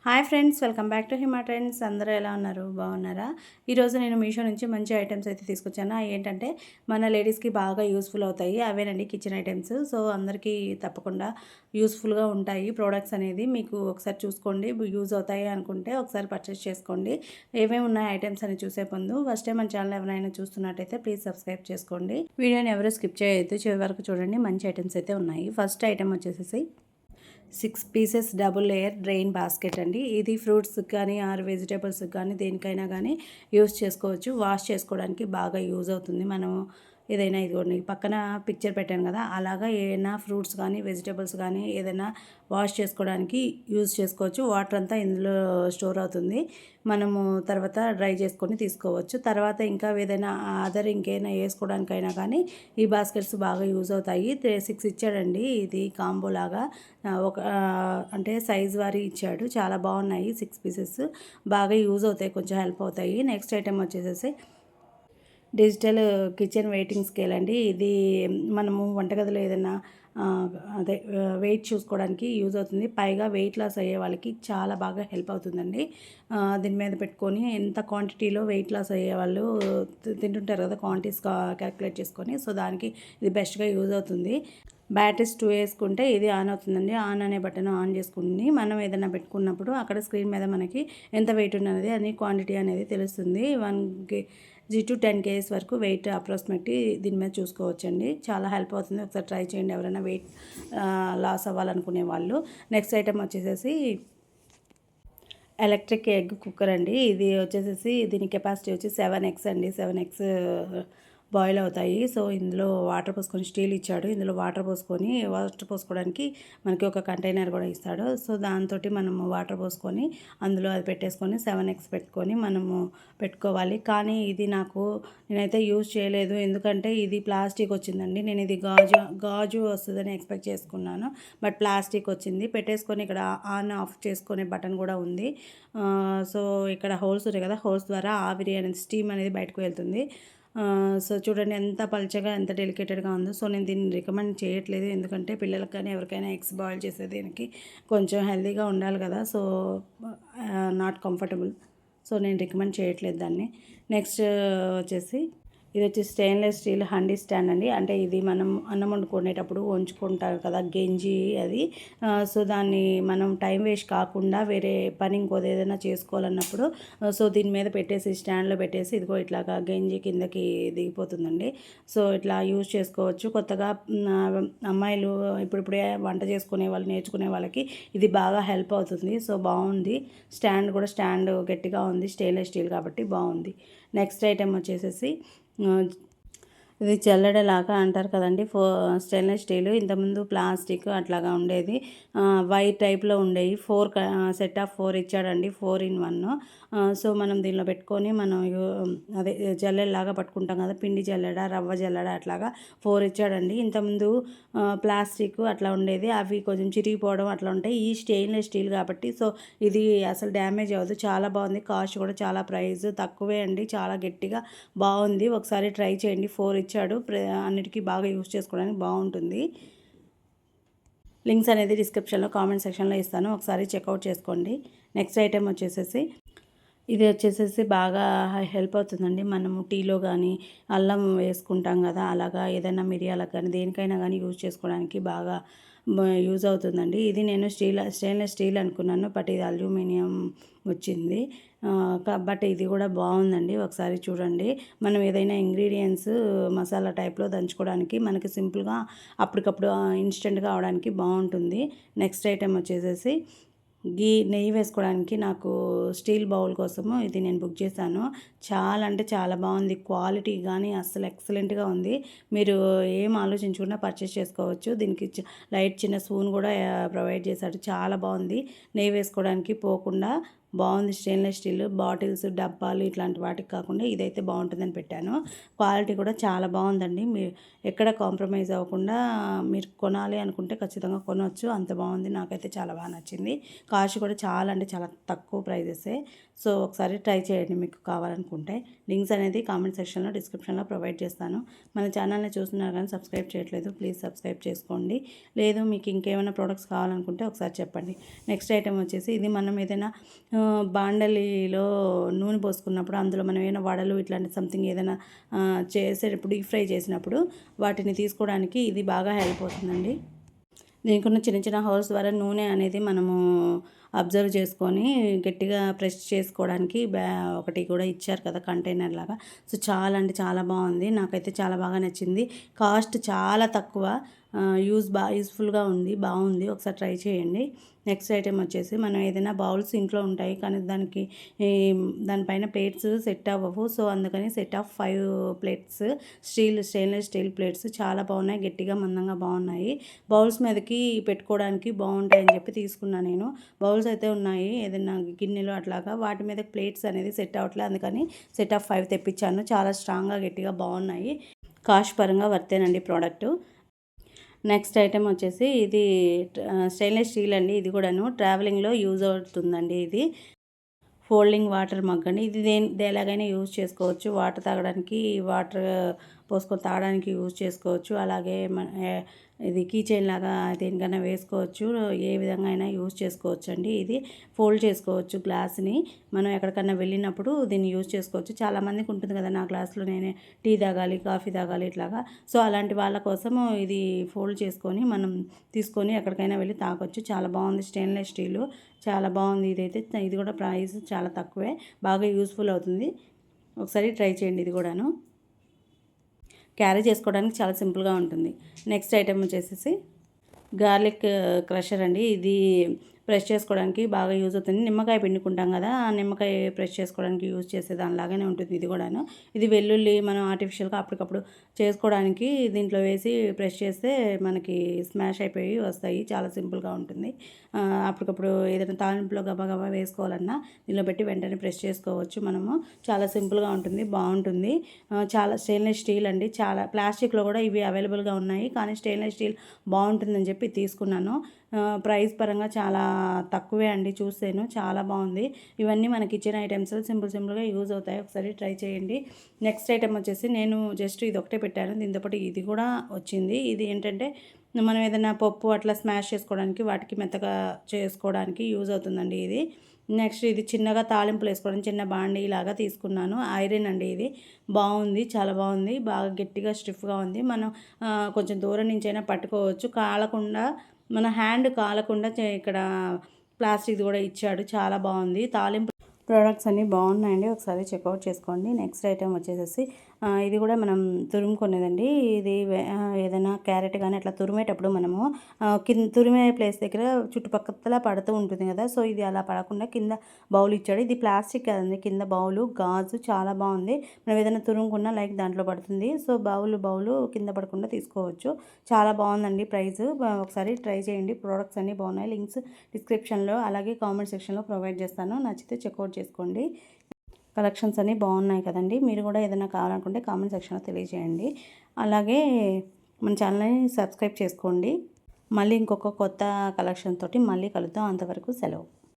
Hi friends, welcome back to Hima trends. అందరూ ఎలా ఉన్నారు? బాగున్నారా? ఈరోజు నేను మీషో నుంచి మంచి ఐటమ్స్ అయితే తీసుకొచ్చాను. అవి ఏంటంటే మన లేడీస్కి బాగా యూస్ఫుల్ అవుతాయి. అవేనండి కిచెన్ ఐటమ్స్. సో అందరికీ తప్పకుండా యూస్ఫుల్గా ఉంటాయి ప్రోడక్ట్స్ అనేది. మీకు ఒకసారి చూసుకోండి, యూజ్ అవుతాయి అనుకుంటే ఒకసారి పర్చేస్ చేసుకోండి. ఏమేమి ఉన్నాయి ఐటమ్స్ అని చూసే ముందు ఫస్ట్ టైం మన ఛానల్ ఎవరైనా చూస్తున్నట్టయితే ప్లీజ్ సబ్స్క్రైబ్ చేసుకోండి. వీడియోని ఎవరు స్కిప్ చేయొద్దు, చివరి వరకు చూడండి. మంచి ఐటమ్స్ అయితే ఉన్నాయి. ఫస్ట్ ఐటమ్ వచ్చేసి 6 pieces double layer drain basket అండి. ఇది ఫ్రూట్స్కి కానీ ఆర్ వెజిటేబుల్స్కి కానీ దేనికైనా కానీ యూస్ చేసుకోవచ్చు. వాష్ చేసుకోవడానికి బాగా యూజ్ అవుతుంది. మనం ఏదైనా ఇదిగోండి పక్కన పిక్చర్ పెట్టాను కదా, అలాగా ఏదైనా ఫ్రూట్స్ కానీ వెజిటేబుల్స్ కానీ ఏదైనా వాష్ చేసుకోవడానికి యూజ్ చేసుకోవచ్చు. వాటర్ అంతా ఇందులో స్టోర్ అవుతుంది. మనము తర్వాత డ్రై చేసుకొని తీసుకోవచ్చు. తర్వాత ఇంకా ఏదైనా అదర్ ఇంకేమైనా వేసుకోవడానికైనా కానీ ఈ బాస్కెట్స్ బాగా యూజ్ అవుతాయి. 6 ఇచ్చాడండి. ఇది కాంబో లాగా ఒక అంటే సైజ్ వారీ ఇచ్చాడు. చాలా బాగున్నాయి. 6 పీసెస్ బాగా యూజ్ అవుతాయి, కొంచెం హెల్ప్ అవుతాయి. నెక్స్ట్ ఐటెం వచ్చేసేసి డిజిటల్ కిచెన్ వెయిటింగ్ స్కేల్ అండి. ఇది మనము వంటగదిలో ఏదైనా అదే వెయిట్ చూసుకోవడానికి యూజ్ అవుతుంది. పైగా వెయిట్ లాస్ అయ్యే వాళ్ళకి చాలా బాగా హెల్ప్ అవుతుందండి. దీని మీద పెట్టుకొని ఎంత క్వాంటిటీలో వెయిట్ లాస్ అయ్యే వాళ్ళు తింటుంటారు కదా, క్వాంటిటీస్ క్యాలిక్యులేట్ చేసుకొని. సో దానికి ఇది బెస్ట్గా యూజ్ అవుతుంది. బ్యాటరీస్ 2 వేసుకుంటే ఇది ఆన్ అవుతుందండి. ఆన్ అనే బటన్ ఆన్ చేసుకుని మనం ఏదైనా పెట్టుకున్నప్పుడు అక్కడ స్క్రీన్ మీద మనకి ఎంత వెయిట్ ఉన్నది అని క్వాంటిటీ అనేది తెలుస్తుంది. 1 to 10 kgs వరకు వెయిట్ అప్రాక్సిమేట్లీ దీని మీద చూసుకోవచ్చండి. చాలా హెల్ప్ అవుతుంది. ఒకసారి ట్రై చేయండి ఎవరైనా వెయిట్ లాస్ అవ్వాలనుకునే వాళ్ళు. నెక్స్ట్ ఐటమ్ వచ్చేసేసి ఎలక్ట్రిక్ ఎగ్ కుక్కర్ అండి. ఇది వచ్చేసేసి దీని కెపాసిటీ వచ్చి 7x అండి. 7x బాయిల్ అవుతాయి. సో ఇందులో వాటర్ పోసుకొని, స్టీల్ ఇచ్చాడు, ఇందులో వాటర్ పోసుకోవడానికి మనకి ఒక కంటైనర్ కూడా ఇస్తాడు. సో దాంతో మనము వాటర్ పోసుకొని అందులో అది పెట్టేసుకొని 7x పెట్టుకొని మనము పెట్టుకోవాలి. కానీ ఇది నేనైతే యూజ్ చేయలేదు, ఎందుకంటే ఇది ప్లాస్టిక్ వచ్చిందండి. నేను ఇది గాజు వస్తుందని ఎక్స్పెక్ట్ చేసుకున్నాను, బట్ ప్లాస్టిక్ వచ్చింది. పెట్టేసుకొని ఇక్కడ ఆన్ ఆఫ్ చేసుకునే బటన్ కూడా ఉంది. సో ఇక్కడ హోల్స్ ఉంటాయి కదా, హోల్స్ ద్వారా ఆవిరి అనేది, స్టీమ్ అనేది బయటకు వెళ్తుంది. సో చూడండి ఎంత పల్చగా, ఎంత డెలికేటెడ్గా ఉందో. సో నేను దీన్ని రికమెండ్ చేయట్లేదు, ఎందుకంటే పిల్లలకు కానీ ఎవరికైనా ఎగ్స్ బాయిల్ చేసే దీనికి కొంచెం హెల్తీగా ఉండాలి కదా. So not comfortable. సో నేను రికమెండ్ చేయట్లేదు దాన్ని. నెక్స్ట్ వచ్చేసి ఇది వచ్చి స్టెయిన్లెస్ స్టీల్ హండీ స్టాండ్ అండి. అంటే ఇది మనం అన్నం వండుకునేటప్పుడు ఉంచుకుంటారు కదా, గెంజి అది. సో దాన్ని మనం టైం వేస్ట్ కాకుండా వేరే పని ఇంకోది ఏదైనా చేసుకోవాలన్నప్పుడు సో దీని మీద పెట్టేసి, స్టాండ్లో పెట్టేసి, ఇదిగో ఇట్లాగా గెంజి కిందకి దిగిపోతుందండి. సో ఇట్లా యూజ్ చేసుకోవచ్చు. కొత్తగా అమ్మాయిలు ఇప్పుడిప్పుడే వంట చేసుకునే వాళ్ళు, నేర్చుకునే వాళ్ళకి ఇది బాగా హెల్ప్ అవుతుంది. సో బాగుంది. స్టాండ్ గట్టిగా ఉంది, స్టెయిన్లెస్ స్టీల్ కాబట్టి బాగుంది. నెక్స్ట్ ఐటెం వచ్చేసేసి ఇది జల్లెడలాగా అంటారు కదండి, స్టెయిన్లెస్ స్టీల్. ఇంతకుముందు ప్లాస్టిక్ అట్లాగా ఉండేది, వైట్ టైప్లో ఉండేవి. 4 సెట్ ఆఫ్ 4 ఇచ్చాడండి, 4 in 1. సో మనం దీనిలో పెట్టుకొని మనం అదే జల్లెడలాగా పట్టుకుంటాం కదా, పిండి జల్లెడ, రవ్వ జల్లెడ, అట్లాగా 4 ఇచ్చాడండి. ఇంతకుముందు ప్లాస్టిక్ అట్లా ఉండేది, అవి కొంచెం చిరిగిపోవడం అట్లా ఉంటాయి. ఈ స్టెయిన్లెస్ స్టీల్ కాబట్టి సో ఇది అసలు డ్యామేజ్ అవ్వదు. చాలా బాగుంది. కాస్ట్ కూడా చాలా ప్రైస్ తక్కువే అండి. చాలా గట్టిగా బాగుంది. ఒకసారి ట్రై చేయండి. 4 ఇచ్చాడు. అన్నిటికీ బాగా యూజ్ చేసుకోవడానికి బాగుంటుంది. లింక్స్ అనేది డిస్క్రిప్షన్లో, కామెంట్ సెక్షన్లో ఇస్తాను, ఒకసారి చెక్అవుట్ చేసుకోండి. నెక్స్ట్ ఐటెం వచ్చేసేసి ఇది వచ్చేసేసి బాగా హెల్ప్ అవుతుందండి. మనము టీలో కానీ అల్లం వేసుకుంటాం కదా, అలాగా ఏదైనా మిరియాలకు కానీ దేనికైనా కానీ యూజ్ చేసుకోవడానికి బాగా యూజ్ అవుతుందండి. ఇది నేను స్టెయిన్లెస్ స్టీల్ అనుకున్నాను, బట్ ఇది అల్యూమినియం వచ్చింది. బట్ ఇది కూడా బాగుందండి. ఒకసారి చూడండి. మనం ఏదైనా ఇంగ్రీడియంట్స్ మసాలా టైప్లో దంచుకోవడానికి మనకి సింపుల్గా అప్పటికప్పుడు ఇన్స్టెంట్గా అవడానికి బాగుంటుంది. నెక్స్ట్ ఐటెం వచ్చేసేసి నెయ్యి వేసుకోవడానికి నాకు స్టీల్ బౌల్ కోసము ఇది నేను బుక్ చేశాను. చాలా అంటే చాలా బాగుంది. క్వాలిటీ కానీ అస్సలు ఎక్సలెంట్గా ఉంది. మీరు ఏం ఆలోచించకుండా పర్చేస్ చేసుకోవచ్చు. దీనికి లైట్ చిన్న స్పూన్ కూడా ప్రొవైడ్ చేశాడు. చాలా బాగుంది. నెయ్యి వేసుకోవడానికి పోకుండా బాగుంది. స్టెయిన్లెస్ స్టీల్ బాటిల్స్, డబ్బాలు ఇట్లాంటి వాటికి కాకుండా ఇదైతే బాగుంటుందని పెట్టాను. క్వాలిటీ కూడా చాలా బాగుందండి. మీరు ఎక్కడ కాంప్రమైజ్ అవ్వకుండా మీరు కొనాలి అనుకుంటే ఖచ్చితంగా కొనవచ్చు. అంత బాగుంది. నాకైతే చాలా బాగా నచ్చింది. కాస్ట్ కూడా చాలా అంటే చాలా తక్కువ ప్రైజెసే. సో ఒకసారి ట్రై చేయండి మీకు కావాలనుకుంటే. లింక్స్ అనేది కామెంట్ సెక్షన్లో డిస్క్రిప్షన్లో ప్రొవైడ్ చేస్తాను. మన ఛానల్ని చూస్తున్నారు కానీ సబ్స్క్రైబ్ చేయట్లేదు, ప్లీజ్ సబ్స్క్రైబ్ చేసుకోండి. లేదు మీకు ఇంకేమైనా ప్రోడక్ట్స్ కావాలనుకుంటే ఒకసారి చెప్పండి. నెక్స్ట్ ఐటెం వచ్చేసి ఇది మనం ఏదైనా బాండలీలో నూనె పోసుకున్నప్పుడు అందులో మనం ఏమైనా వడలు ఇట్లాంటి సంథింగ్ ఏదైనా చేసేటప్పుడు డీప్ ఫ్రై చేసినప్పుడు వాటిని తీసుకోవడానికి ఇది బాగా హెల్ప్ అవుతుందండి. దీనికి ఉన్న చిన్న చిన్న హోల్స్ ద్వారా నూనె అనేది మనము అబ్జర్వ్ చేసుకొని గట్టిగా ప్రెస్ చేసుకోవడానికి ఒకటి కూడా ఇచ్చారు కదా కంటైనర్ లాగా. సో చాలా అంటే చాలా బాగుంది, నాకైతే చాలా బాగా నచ్చింది. కాస్ట్ చాలా తక్కువ, యూస్ఫుల్గా ఉంది, బాగుంది. ఒకసారి ట్రై చేయండి. నెక్స్ట్ ఐటెం వచ్చేసి మనం ఏదైనా బౌల్స్ ఇంట్లో ఉంటాయి కానీ దానిపైన ప్లేట్స్ సెట్ అవ్వవు. సో అందుకని set of 5 plates stainless steel plates చాలా బాగున్నాయి, గట్టిగా మందంగా బాగున్నాయి. బౌల్స్ మీదకి పెట్టుకోవడానికి బాగుంటాయని చెప్పి తీసుకున్నాను నేను. బౌల్స్ అయితే ఉన్నాయి ఏదైనా గిన్నెలు అట్లాగా, వాటి మీద ప్లేట్స్ అనేది సెట్ అవ్వట్లేదు, అందుకని సెట్ ఆఫ్ 5 తెప్పించాను. చాలా స్ట్రాంగ్గా గట్టిగా బాగున్నాయి. కాస్ట్ పరంగా వర్తేనండి ప్రోడక్ట్. నెక్స్ట్ ఐటెం వచ్చేసి ఇది స్టెయిన్లెస్ స్టీల్ అండి. ఇది కూడాను ట్రావెలింగ్లో యూజ్ అవుతుందండి. ఇది ఫోల్డింగ్ వాటర్ మగ్ అండి. ఇది ఎలాగైనా యూజ్ చేసుకోవచ్చు. వాటర్ తాగడానికి, వాటర్ పోసుకొని తాగడానికి యూజ్ చేసుకోవచ్చు. అలాగే ఇది కీ చైన్ లాగా దేనికైనా వేసుకోవచ్చు. ఏ విధంగా అయినా యూజ్ చేసుకోవచ్చు అండి. ఇది ఫోల్డ్ చేసుకోవచ్చు గ్లాస్ని. మనం ఎక్కడికన్నా వెళ్ళినప్పుడు దీన్ని యూజ్ చేసుకోవచ్చు. చాలామందికి ఉంటుంది కదా, నా గ్లాస్లో నేనే టీ తాగాలి, కాఫీ తాగాలి ఇట్లాగా. సో అలాంటి వాళ్ళ కోసము ఇది ఫోల్డ్ చేసుకొని మనం తీసుకొని ఎక్కడికైనా వెళ్ళి తాగొచ్చు. చాలా బాగుంది, స్టెయిన్లెస్ స్టీలు చాలా బాగుంది. ఇది కూడా ప్రైస్ చాలా తక్కువే, బాగా యూస్ఫుల్ అవుతుంది. ఒకసారి ట్రై చేయండి. ఇది కూడాను క్యారీ చేసుకోవడానికి చాలా సింపుల్గా ఉంటుంది. నెక్స్ట్ ఐటెం వచ్చేసి గార్లిక్ క్రషర్ అండి. ఇది ప్రెస్ చేసుకోవడానికి బాగా యూజ్ అవుతుంది. నిమ్మకాయ పిండుకుంటాం కదా, ఆ నిమ్మకాయ ప్రెస్ చేసుకోవడానికి యూజ్ చేసే దానిలాగానే ఉంటుంది ఇది కూడాను. ఇది వెల్లుల్లి మనం ఆర్టిఫిషియల్గా అప్పటికప్పుడు చేసుకోవడానికి దీంట్లో వేసి ప్రెస్ చేస్తే మనకి స్మాష్ అయిపోయి వస్తాయి. చాలా సింపుల్గా ఉంటుంది. అప్పటికప్పుడు ఏదైనా తాలింపులో గబా వేసుకోవాలన్నా దీనిలో పెట్టి వెంటనే ప్రెస్ చేసుకోవచ్చు మనము. చాలా సింపుల్గా ఉంటుంది, బాగుంటుంది. చాలా స్టెయిన్లెస్ స్టీల్ అండి. చాలా ప్లాస్టిక్లో కూడా ఇవి అవైలబుల్గా ఉన్నాయి, కానీ స్టెయిన్లెస్ స్టీల్ బాగుంటుందని చెప్పి తీసుకున్నాను. ప్రైస్ పరంగా చాలా తక్కువే అండి. చూసాను, చాలా బాగుంది. ఇవన్నీ మన కిచెన్ ఐటమ్స్ సింపుల్గా యూజ్ అవుతాయి. ఒకసారి ట్రై చేయండి. నెక్స్ట్ ఐటెం వచ్చేసి నేను జస్ట్ ఇది ఒకటే పెట్టాను, దీంతో పాటు ఇది కూడా వచ్చింది. ఇది ఏంటంటే మనం ఏదైనా పప్పు అట్లా స్మాష్ చేసుకోవడానికి, వాటికి మెత్తగా చేసుకోవడానికి యూజ్ అవుతుందండి ఇది. నెక్స్ట్ ఇది చిన్నగా తాలింపులు వేసుకోవడానికి చిన్న బాండీ లాగా తీసుకున్నాను. ఐరన్ అండి. ఇది బాగుంది, చాలా బాగుంది, బాగా గట్టిగా స్టిఫ్గా ఉంది. మనం కొంచెం దూరం నుంచి అయినా పట్టుకోవచ్చు, కాలకుండా మన హ్యాండ్ కాలకుండా. ఇక్కడ ప్లాస్టిక్ కూడా ఇచ్చాడు, చాలా బాగుంది. తాలింపు ప్రోడక్ట్స్ అన్నీ బాగున్నాయండి, ఒకసారి చెక్అవుట్ చేసుకోండి. నెక్స్ట్ ఐటెం వచ్చేసి ఇది కూడా మనం తురుముకునేదండి. ఇది ఏదైనా క్యారెట్ కానీ అట్లా తురిమేటప్పుడు మనము తురిమే ప్లేస్ దగ్గర చుట్టుపక్కల పడుతూ ఉంటుంది కదా, సో ఇది అలా పడకుండా కింద బౌల్ ఇచ్చాడు. ఇది ప్లాస్టిక్ కదండి, కింద బౌలు గాజు, చాలా బాగుంది. మనం ఏదైనా తురుముకున్నా లైక్ దాంట్లో పడుతుంది. సో బౌలు కింద పడకుండా తీసుకోవచ్చు. చాలా బాగుందండి ప్రైస్. ఒకసారి ట్రై చేయండి. ప్రోడక్ట్స్ అన్నీ బాగున్నాయి. లింక్స్ డిస్క్రిప్షన్లో అలాగే కామెంట్ సెక్షన్లో ప్రొవైడ్ చేస్తాను, నచ్చితే చెక్అవుట్ చేసుకోండి. కలెక్షన్స్ అన్నీ బాగున్నాయి కదండి. మీరు కూడా ఏదైనా కావాలనుకుంటే కామెంట్ సెక్షన్లో తెలియజేయండి. అలాగే మన ఛానల్ని సబ్స్క్రైబ్ చేసుకోండి. మళ్ళీ ఇంకొక కొత్త కలెక్షన్ తోటి మళ్ళీ కలుద్దాం. అంతవరకు సెలవు.